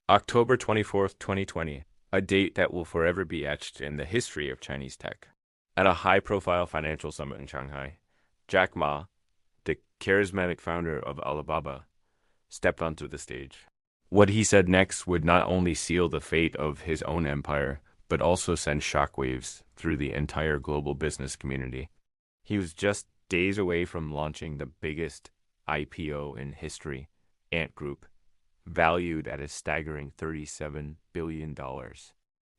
October 24th, 2020, a date that will forever be etched in the history of Chinese tech. At a high-profile financial summit in Shanghai, Jack Ma, the charismatic founder of Alibaba, stepped onto the stage. What he said next would not only seal the fate of his own empire, but also send shockwaves through the entire global business community. He was just days away from launching the biggest IPO in history, Ant Group, valued at a staggering $37 billion.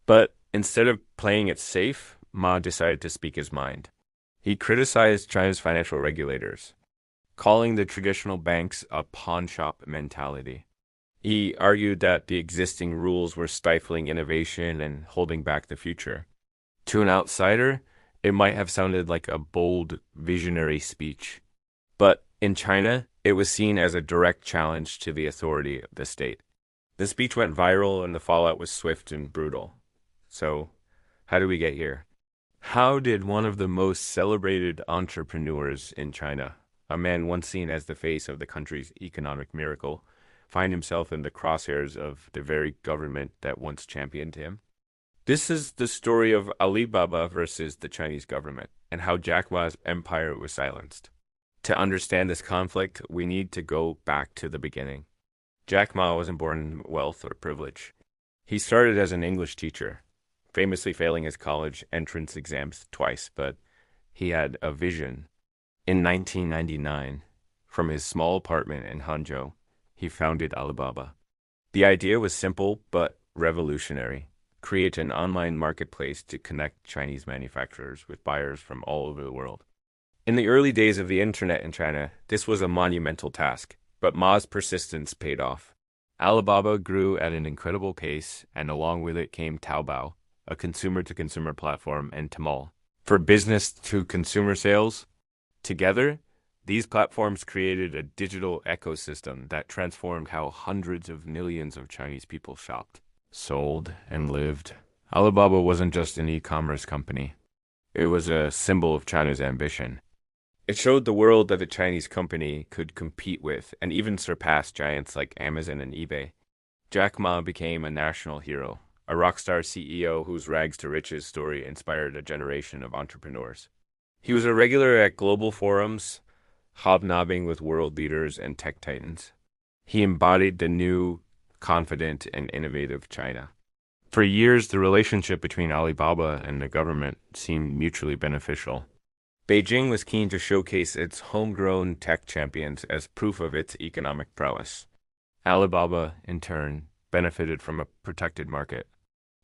But instead of playing it safe, Ma decided to speak his mind. He criticized China's financial regulators, calling the traditional banks a pawn shop mentality. He argued that the existing rules were stifling innovation and holding back the future. To an outsider, it might have sounded like a bold, visionary speech. But in China, it was seen as a direct challenge to the authority of the state. The speech went viral and the fallout was swift and brutal. So, how did we get here? How did one of the most celebrated entrepreneurs in China, a man once seen as the face of the country's economic miracle, find himself in the crosshairs of the very government that once championed him? This is the story of Alibaba versus the Chinese government, and how Jack Ma's empire was silenced. To understand this conflict, we need to go back to the beginning. Jack Ma wasn't born in wealth or privilege. He started as an English teacher, famously failing his college entrance exams twice, but he had a vision. In 1999, from his small apartment in Hangzhou, he founded Alibaba. The idea was simple but revolutionary: create an online marketplace to connect Chinese manufacturers with buyers from all over the world. In the early days of the internet in China, this was a monumental task, but Ma's persistence paid off. Alibaba grew at an incredible pace, and along with it came Taobao, a consumer-to-consumer platform, and Tmall, for business-to-consumer sales. Together, these platforms created a digital ecosystem that transformed how hundreds of millions of Chinese people shopped, sold, and lived. Alibaba wasn't just an e-commerce company. It was a symbol of China's ambition. It showed the world that a Chinese company could compete with and even surpass giants like Amazon and eBay. Jack Ma became a national hero, a rockstar CEO whose rags to riches story inspired a generation of entrepreneurs. He was a regular at global forums, hobnobbing with world leaders and tech titans. He embodied the new, confident, and innovative China. For years, the relationship between Alibaba and the government seemed mutually beneficial. Beijing was keen to showcase its homegrown tech champions as proof of its economic prowess. Alibaba, in turn, benefited from a protected market,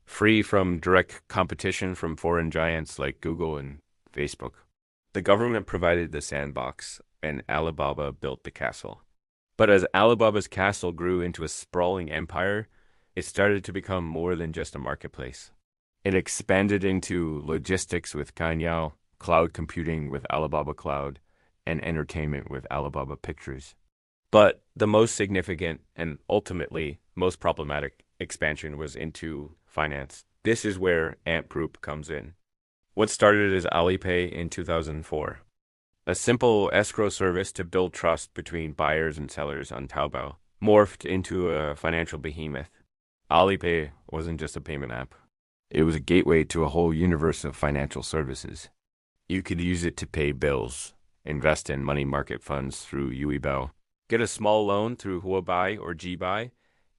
free from direct competition from foreign giants like Google and Facebook. The government provided the sandbox, and Alibaba built the castle. But as Alibaba's castle grew into a sprawling empire, it started to become more than just a marketplace. It expanded into logistics with Cainiao, cloud computing with Alibaba Cloud, and entertainment with Alibaba Pictures. But the most significant and ultimately most problematic expansion was into finance. This is where Ant Group comes in. What started as Alipay in 2004, a simple escrow service to build trust between buyers and sellers on Taobao, morphed into a financial behemoth. Alipay wasn't just a payment app. It was a gateway to a whole universe of financial services. You could use it to pay bills, invest in money market funds through Yuibao, get a small loan through Huobai or Jibai,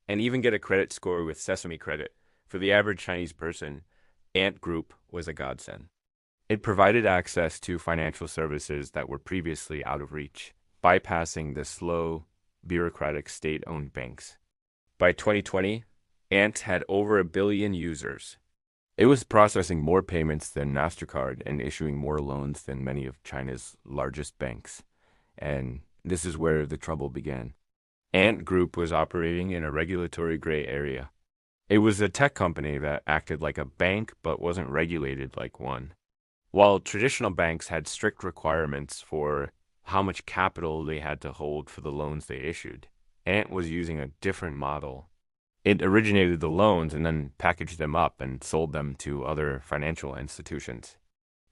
and even get a credit score with Sesame Credit. For the average Chinese person, Ant Group was a godsend. It provided access to financial services that were previously out of reach, bypassing the slow, bureaucratic state-owned banks. By 2020, Ant had over 1 billion users. It was processing more payments than MasterCard and issuing more loans than many of China's largest banks. And this is where the trouble began. Ant Group was operating in a regulatory gray area. It was a tech company that acted like a bank but wasn't regulated like one. While traditional banks had strict requirements for how much capital they had to hold for the loans they issued, Ant was using a different model. It originated the loans and then packaged them up and sold them to other financial institutions,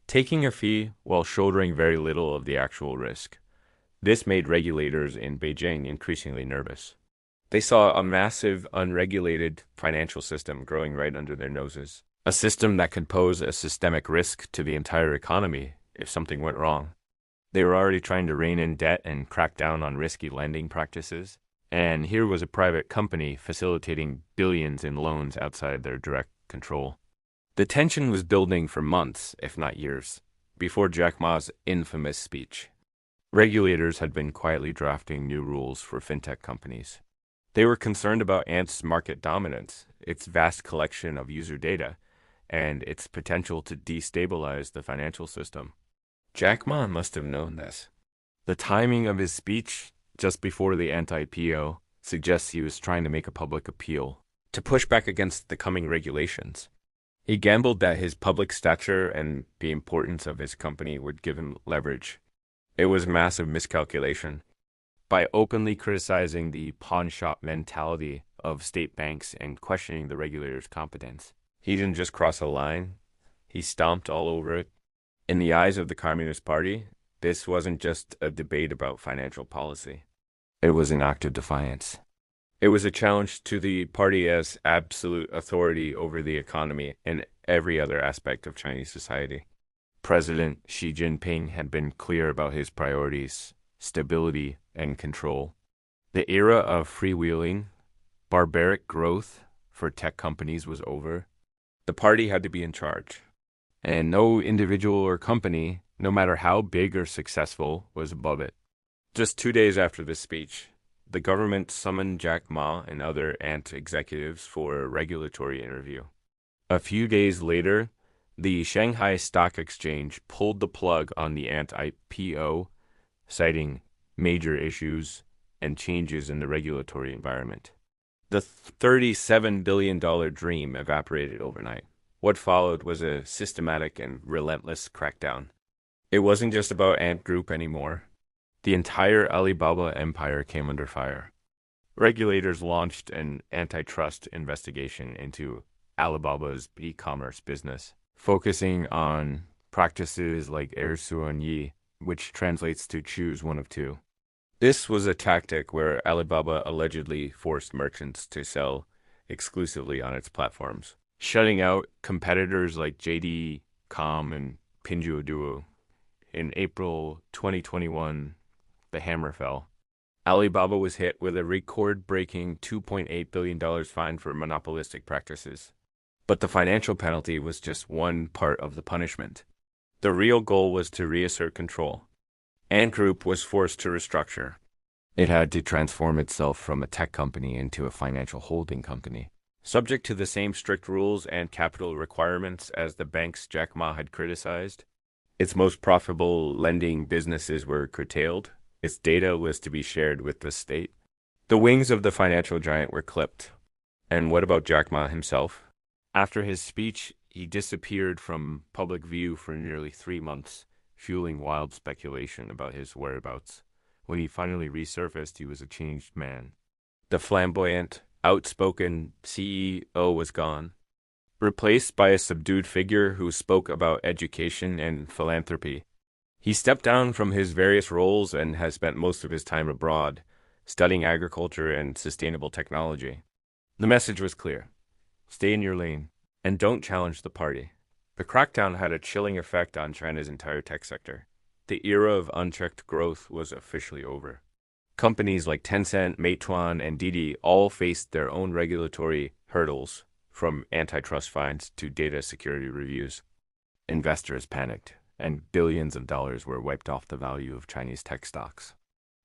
taking a fee while shouldering very little of the actual risk. This made regulators in Beijing increasingly nervous. They saw a massive, unregulated financial system growing right under their noses, a system that could pose a systemic risk to the entire economy if something went wrong. They were already trying to rein in debt and crack down on risky lending practices. And here was a private company facilitating billions in loans outside their direct control. The tension was building for months, if not years, before Jack Ma's infamous speech. Regulators had been quietly drafting new rules for fintech companies. They were concerned about Ant's market dominance, its vast collection of user data, and its potential to destabilize the financial system. Jack Ma must have known this. The timing of his speech, just before the anti-IPO, suggests he was trying to make a public appeal, to push back against the coming regulations. He gambled that his public stature and the importance of his company would give him leverage. It was a massive miscalculation. By openly criticizing the pawn-shop mentality of state banks and questioning the regulators' competence, he didn't just cross a line, he stomped all over it. In the eyes of the Communist Party, this wasn't just a debate about financial policy. It was an act of defiance. It was a challenge to the party as absolute authority over the economy and every other aspect of Chinese society. President Xi Jinping had been clear about his priorities: stability and control. The era of freewheeling, barbaric growth for tech companies was over. The party had to be in charge. And no individual or company, no matter how big or successful, was above it. Just 2 days after this speech, the government summoned Jack Ma and other Ant executives for a regulatory interview. A few days later, the Shanghai Stock Exchange pulled the plug on the Ant IPO, citing major issues and changes in the regulatory environment. The $37 billion dream evaporated overnight. What followed was a systematic and relentless crackdown. It wasn't just about Ant Group anymore. The entire Alibaba empire came under fire. Regulators launched an antitrust investigation into Alibaba's e-commerce business, focusing on practices like yi, which translates to choose one of two. This was a tactic where Alibaba allegedly forced merchants to sell exclusively on its platforms, shutting out competitors like JD.com and Pinduoduo. In April 2021, the hammer fell. Alibaba was hit with a record-breaking $2.8 billion fine for monopolistic practices. But the financial penalty was just one part of the punishment. The real goal was to reassert control. Ant Group was forced to restructure. It had to transform itself from a tech company into a financial holding company, subject to the same strict rules and capital requirements as the banks Jack Ma had criticized. Its most profitable lending businesses were curtailed. Its data was to be shared with the state. The wings of the financial giant were clipped. And what about Jack Ma himself? After his speech, he disappeared from public view for nearly 3 months, fueling wild speculation about his whereabouts. When he finally resurfaced, he was a changed man. The flamboyant, outspoken CEO was gone, replaced by a subdued figure who spoke about education and philanthropy. He stepped down from his various roles and has spent most of his time abroad, studying agriculture and sustainable technology. The message was clear: stay in your lane, and don't challenge the party. The crackdown had a chilling effect on China's entire tech sector. The era of unchecked growth was officially over. Companies like Tencent, Meituan, and Didi all faced their own regulatory hurdles, from antitrust fines to data security reviews. Investors panicked, and billions of dollars were wiped off the value of Chinese tech stocks.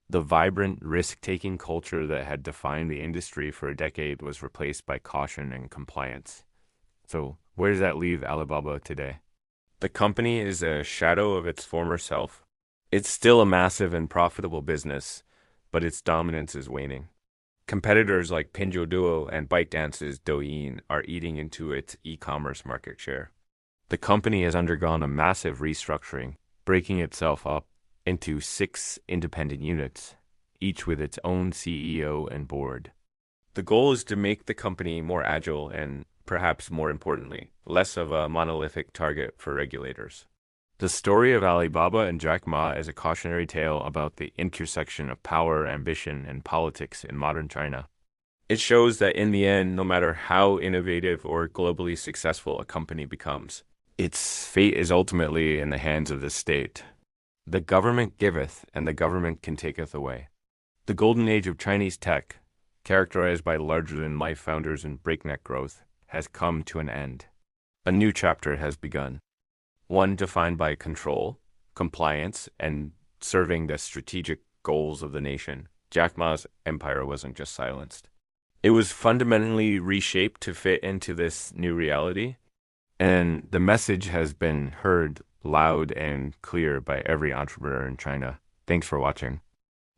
The vibrant, risk-taking culture that had defined the industry for a decade was replaced by caution and compliance. So, where does that leave Alibaba today? The company is a shadow of its former self. It's still a massive and profitable business, but its dominance is waning. Competitors like Pinduoduo and ByteDance's Douyin are eating into its e-commerce market share. The company has undergone a massive restructuring, breaking itself up into 6 independent units, each with its own CEO and board. The goal is to make the company more agile and, perhaps more importantly, less of a monolithic target for regulators. The story of Alibaba and Jack Ma is a cautionary tale about the intersection of power, ambition, and politics in modern China. It shows that in the end, no matter how innovative or globally successful a company becomes, its fate is ultimately in the hands of the state. The government giveth, and the government can taketh away. The golden age of Chinese tech, characterized by larger-than-life founders and breakneck growth, has come to an end. A new chapter has begun, one defined by control, compliance, and serving the strategic goals of the nation. Jack Ma's empire wasn't just silenced. It was fundamentally reshaped to fit into this new reality, and the message has been heard loud and clear by every entrepreneur in China. Thanks for watching.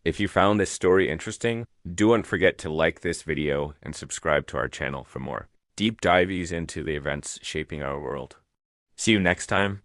If you found this story interesting, don't forget to like this video and subscribe to our channel for more deep dives into the events shaping our world. See you next time.